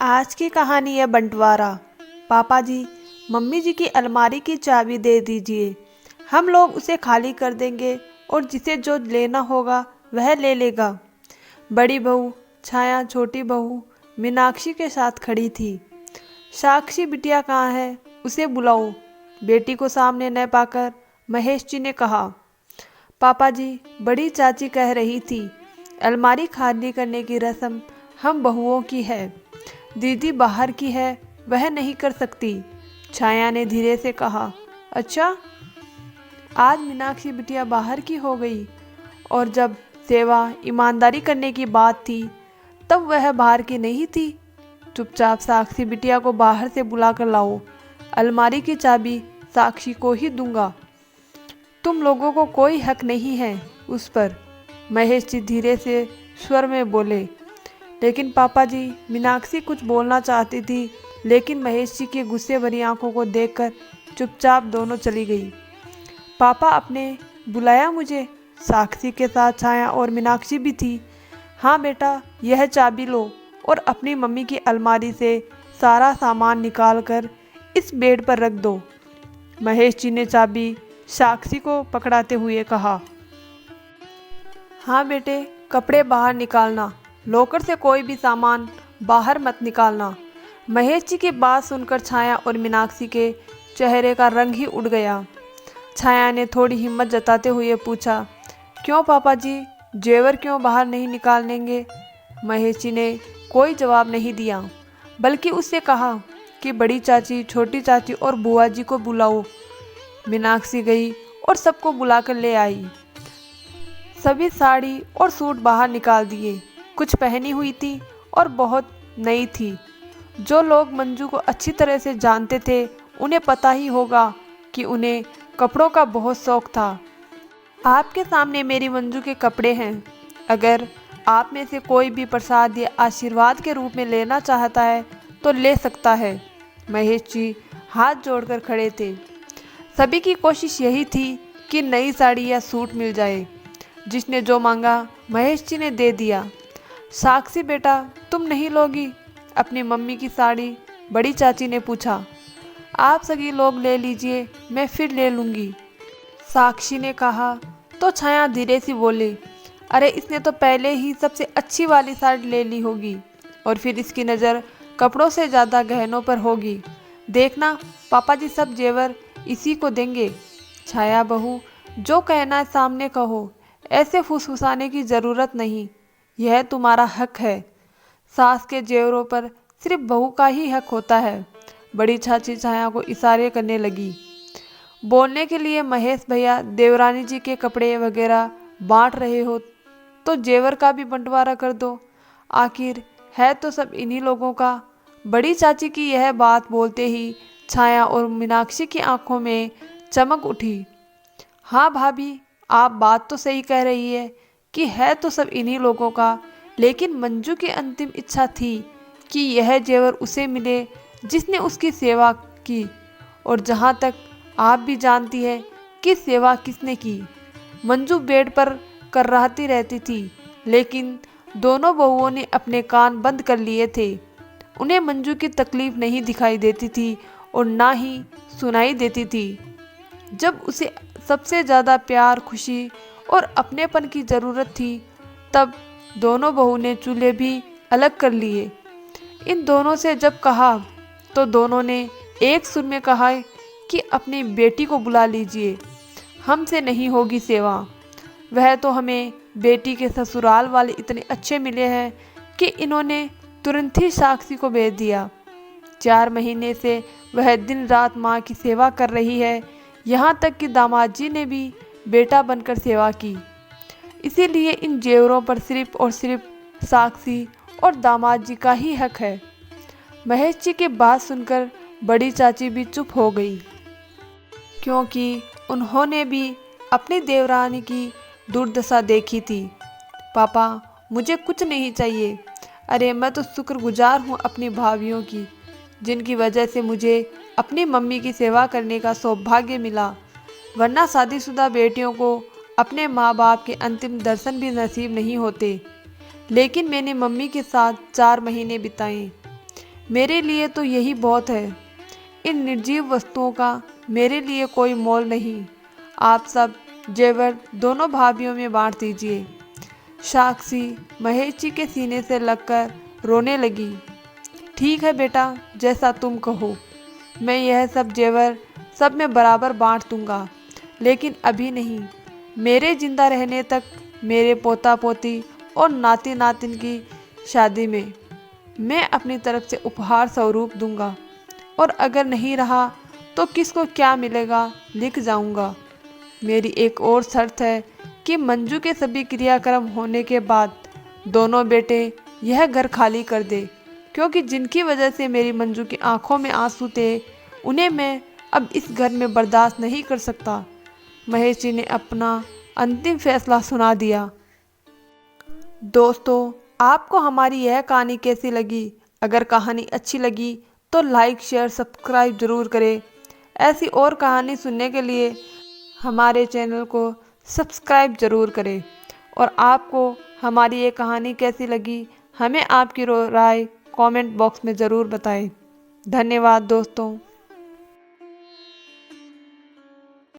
आज की कहानी है बंटवारा। पापा जी, मम्मी जी की अलमारी की चाबी दे दीजिए। हम लोग उसे खाली कर देंगे और जिसे जो लेना होगा वह ले लेगा। बड़ी बहू छाया छोटी बहू मीनाक्षी के साथ खड़ी थी। साक्षी बिटिया कहाँ है, उसे बुलाओ। बेटी को सामने न पाकर महेश जी ने कहा। पापा जी, बड़ी चाची कह रही थी अलमारी खाली करने की रस्म हम बहुओं की है, दीदी बाहर की है, वह नहीं कर सकती। छाया ने धीरे से कहा। अच्छा, आज मीनाक्षी बिटिया बाहर की हो गई, और जब सेवा ईमानदारी करने की बात थी तब वह बाहर की नहीं थी। चुपचाप साक्षी बिटिया को बाहर से बुला कर लाओ। अलमारी की चाबी साक्षी को ही दूंगा। तुम लोगों को कोई हक नहीं है उस पर, महेश जी धीरे से स्वर में बोले। लेकिन पापा जी, मीनाक्षी कुछ बोलना चाहती थी, लेकिन महेश जी की गुस्से भरी आंखों को देखकर चुपचाप दोनों चली गई। पापा, आपने बुलाया मुझे? साक्षी के साथ छाया और मीनाक्षी भी थी। हाँ बेटा, यह चाबी लो और अपनी मम्मी की अलमारी से सारा सामान निकाल कर इस बेड पर रख दो। महेश जी ने चाबी साक्षी को पकड़ाते हुए कहा। हाँ बेटे, कपड़े बाहर निकालना, लॉकर से कोई भी सामान बाहर मत निकालना। महेश जी की बात सुनकर छाया और मीनाक्षी के चेहरे का रंग ही उड़ गया। छाया ने थोड़ी हिम्मत जताते हुए पूछा, क्यों पापा जी, जेवर क्यों बाहर नहीं निकालेंगे? महेश जी ने कोई जवाब नहीं दिया, बल्कि उससे कहा कि बड़ी चाची, छोटी चाची और बुआ जी को बुलाओ। मीनाक्षी गई और सबको बुलाकर ले आई। सभी साड़ी और सूट बाहर निकाल दिए। कुछ पहनी हुई थी और बहुत नई थी। जो लोग मंजू को अच्छी तरह से जानते थे उन्हें पता ही होगा कि उन्हें कपड़ों का बहुत शौक था। आपके सामने मेरी मंजू के कपड़े हैं। अगर आप में से कोई भी प्रसाद या आशीर्वाद के रूप में लेना चाहता है तो ले सकता है। महेश जी हाथ जोड़कर खड़े थे। सभी की कोशिश यही थी कि नई साड़ी या सूट मिल जाए। जिसने जो मांगा महेश जी ने दे दिया। साक्षी बेटा, तुम नहीं लोगी अपनी मम्मी की साड़ी? बड़ी चाची ने पूछा। आप सभी लोग ले लीजिए, मैं फिर ले लूँगी, साक्षी ने कहा। तो छाया धीरे से बोली, अरे इसने तो पहले ही सबसे अच्छी वाली साड़ी ले ली होगी और फिर इसकी नज़र कपड़ों से ज़्यादा गहनों पर होगी। देखना, पापा जी सब जेवर इसी को देंगे। छाया बहू, जो कहना है सामने कहो, ऐसे फुसफुसाने की ज़रूरत नहीं, यह तुम्हारा हक है। सास के जेवरों पर सिर्फ बहू का ही हक होता है। बड़ी चाची छाया को इशारे करने लगी। बोलने के लिए महेश भैया देवरानी जी के कपड़े वगैरह बांट रहे हो तो जेवर का भी बंटवारा कर दो, आखिर है तो सब इन्हीं लोगों का। बड़ी चाची की यह बात बोलते ही छाया और मीनाक्षी की आंखों में चमक उठी। हाँ भाभी, आप बात तो सही कह रही है कि है तो सब इन्हीं लोगों का, लेकिन मंजू की अंतिम इच्छा थी कि यह जेवर उसे मिले जिसने उसकी सेवा की। और जहाँ तक आप भी जानती है कि सेवा किसने की। मंजू बेड पर कर्राहती रहती थी, लेकिन दोनों बहुओं ने अपने कान बंद कर लिए थे। उन्हें मंजू की तकलीफ नहीं दिखाई देती थी और ना ही सुनाई देती थी। जब उसे सबसे ज़्यादा प्यार, खुशी और अपनेपन की ज़रूरत थी, तब दोनों बहू ने चूल्हे भी अलग कर लिए। इन दोनों से जब कहा तो दोनों ने एक सुर में कहा कि अपनी बेटी को बुला लीजिए, हमसे नहीं होगी सेवा। वह तो हमें बेटी के ससुराल वाले इतने अच्छे मिले हैं कि इन्होंने तुरंत ही साक्षी को भेज दिया। 4 महीने से वह दिन रात माँ की सेवा कर रही है, यहाँ तक कि दामाद जी ने भी बेटा बनकर सेवा की। इसीलिए इन जेवरों पर सिर्फ और सिर्फ साक्षी और दामाद जी का ही हक है। महेश जी की बात सुनकर बड़ी चाची भी चुप हो गई, क्योंकि उन्होंने भी अपनी देवरानी की दुर्दशा देखी थी। पापा, मुझे कुछ नहीं चाहिए। अरे मैं तो शुक्रगुजार हूँ अपनी भाभियों की, जिनकी वजह से मुझे अपनी मम्मी की सेवा करने का सौभाग्य मिला, वरना शादीशुदा बेटियों को अपने माँ बाप के अंतिम दर्शन भी नसीब नहीं होते। लेकिन मैंने मम्मी के साथ 4 महीने बिताए। मेरे लिए तो यही बहुत है। इन निर्जीव वस्तुओं का मेरे लिए कोई मोल नहीं। आप सब जेवर दोनों भाभीियों में बांट दीजिए। साक्षी महेश जी के सीने से लगकर रोने लगी। ठीक है बेटा, जैसा तुम कहो। मैं यह सब जेवर सब में बराबर बांट दूंगा, लेकिन अभी नहीं। मेरे जिंदा रहने तक मेरे पोता पोती और नाती नातिन की शादी में मैं अपनी तरफ से उपहार स्वरूप दूंगा, और अगर नहीं रहा तो किसको क्या मिलेगा लिख जाऊंगा। मेरी एक और शर्त है कि मंजू के सभी क्रियाक्रम होने के बाद दोनों बेटे यह घर खाली कर दे, क्योंकि जिनकी वजह से मेरी मंजू की आंखों में आंसू थे उन्हें मैं अब इस घर में बर्दाश्त नहीं कर सकता। महेश जी ने अपना अंतिम फैसला सुना दिया। दोस्तों, आपको हमारी यह कहानी कैसी लगी? अगर कहानी अच्छी लगी तो लाइक शेयर सब्सक्राइब ज़रूर करें। ऐसी और कहानी सुनने के लिए हमारे चैनल को सब्सक्राइब ज़रूर करें। और आपको हमारी ये कहानी कैसी लगी हमें आपकी राय कमेंट बॉक्स में ज़रूर बताएं। धन्यवाद दोस्तों।